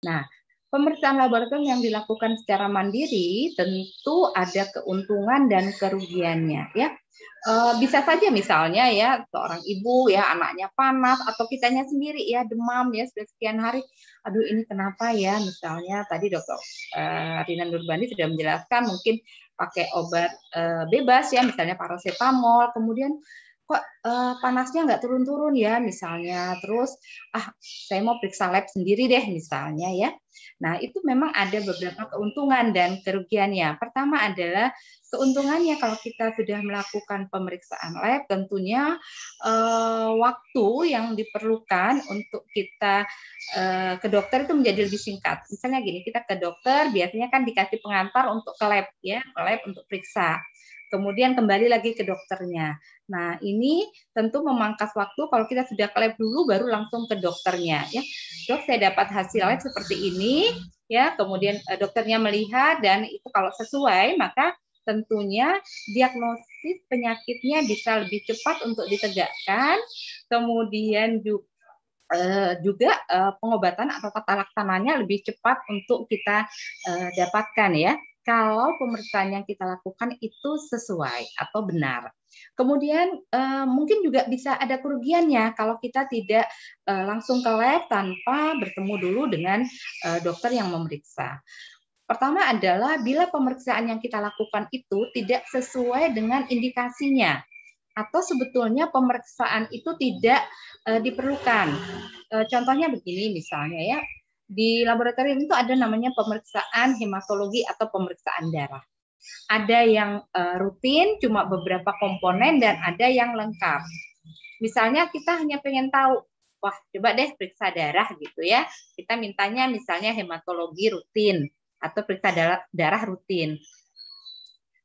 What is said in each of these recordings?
Nah, pemeriksaan laboratorium yang dilakukan secara mandiri tentu ada keuntungan dan kerugiannya, ya. Bisa saja misalnya ya seorang ibu ya anaknya panas atau kitanya sendiri ya demam ya sudah sekian hari, aduh ini kenapa ya, misalnya tadi dokter Rina Nurbani sudah menjelaskan mungkin pakai obat bebas ya misalnya paracetamol, kemudian kok panasnya nggak turun-turun ya misalnya, terus saya mau periksa lab sendiri deh misalnya ya. Nah itu memang ada beberapa keuntungan dan kerugiannya. Pertama adalah keuntungannya kalau kita sudah melakukan pemeriksaan lab, tentunya waktu yang diperlukan untuk kita ke dokter itu menjadi lebih singkat. Misalnya gini, kita ke dokter biasanya kan dikasih pengantar untuk ke lab ya, ke lab untuk periksa. Kemudian kembali lagi ke dokternya. Nah, ini tentu memangkas waktu kalau kita sudah ke lab dulu baru langsung ke dokternya ya. Dok, saya dapat hasil lab seperti ini ya. Kemudian dokternya melihat dan itu kalau sesuai maka tentunya diagnosis penyakitnya bisa lebih cepat untuk ditegakkan. Kemudian juga pengobatan atau tata laksananya lebih cepat untuk kita dapatkan ya. Kalau pemeriksaan yang kita lakukan itu sesuai atau benar. Kemudian mungkin juga bisa ada kerugiannya kalau kita tidak langsung ke lab tanpa bertemu dulu dengan dokter yang memeriksa. Pertama adalah bila pemeriksaan yang kita lakukan itu tidak sesuai dengan indikasinya atau sebetulnya pemeriksaan itu tidak diperlukan. Contohnya begini misalnya ya, di laboratorium itu ada namanya pemeriksaan hematologi atau pemeriksaan darah. Ada yang rutin cuma beberapa komponen dan ada yang lengkap. Misalnya kita hanya pengen tahu, wah coba deh periksa darah gitu ya. Kita mintanya misalnya hematologi rutin atau periksa darah rutin.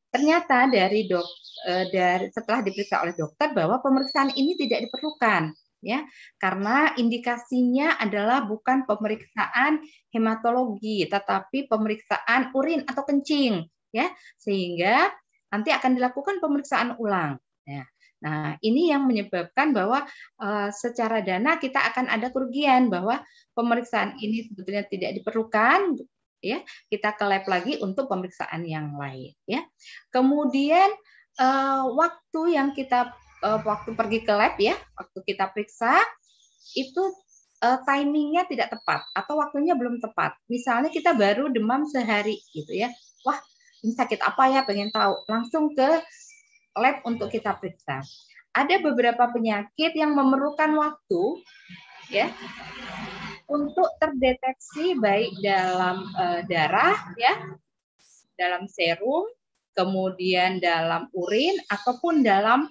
Ternyata dari setelah diperiksa oleh dokter bahwa pemeriksaan ini tidak diperlukan ya, karena indikasinya adalah bukan pemeriksaan hematologi tetapi pemeriksaan urin atau kencing ya, sehingga nanti akan dilakukan pemeriksaan ulang ya. Nah, ini yang menyebabkan bahwa secara dana kita akan ada kerugian bahwa pemeriksaan ini sebetulnya tidak diperlukan ya, kita ke lab lagi untuk pemeriksaan yang lain ya. Kemudian waktu yang kita waktu pergi ke lab ya, waktu kita periksa itu timingnya tidak tepat atau waktunya belum tepat. Misalnya kita baru demam sehari gitu ya, wah ini sakit apa ya, pengen tahu, langsung ke lab untuk kita periksa. Ada beberapa penyakit yang memerlukan waktu ya untuk terdeteksi baik dalam darah ya, dalam serum, kemudian dalam urin ataupun dalam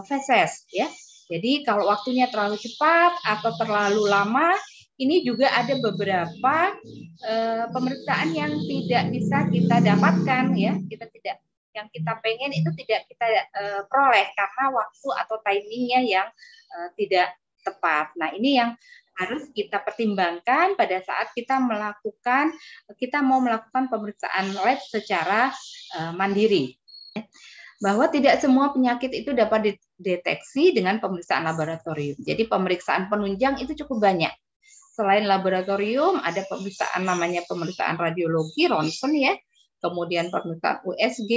feses ya. Jadi kalau waktunya terlalu cepat atau terlalu lama, ini juga ada beberapa pemeriksaan yang tidak bisa kita dapatkan ya. Kita tidak, yang kita pengen itu tidak kita peroleh karena waktu atau timingnya yang tidak tepat. Nah, ini yang harus kita pertimbangkan pada saat kita mau melakukan pemeriksaan lab secara mandiri. Bahwa tidak semua penyakit itu dapat dideteksi dengan pemeriksaan laboratorium. Jadi pemeriksaan penunjang itu cukup banyak. Selain laboratorium, ada pemeriksaan namanya pemeriksaan radiologi, ronsen ya, kemudian pemeriksaan USG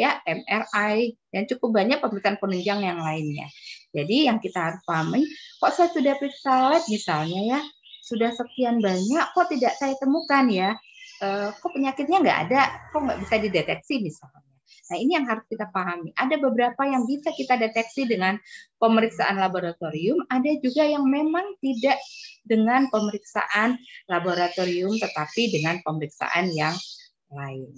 ya, MRI, dan cukup banyak pemeriksaan penunjang yang lainnya. Jadi yang kita harus pahami, kok saya sudah periksa lab misalnya ya, sudah sekian banyak, kok tidak saya temukan ya, kok penyakitnya nggak ada, kok nggak bisa dideteksi misalnya. Nah, ini yang harus kita pahami. Ada beberapa yang bisa kita deteksi dengan pemeriksaan laboratorium, ada juga yang memang tidak dengan pemeriksaan laboratorium, tetapi dengan pemeriksaan yang lain.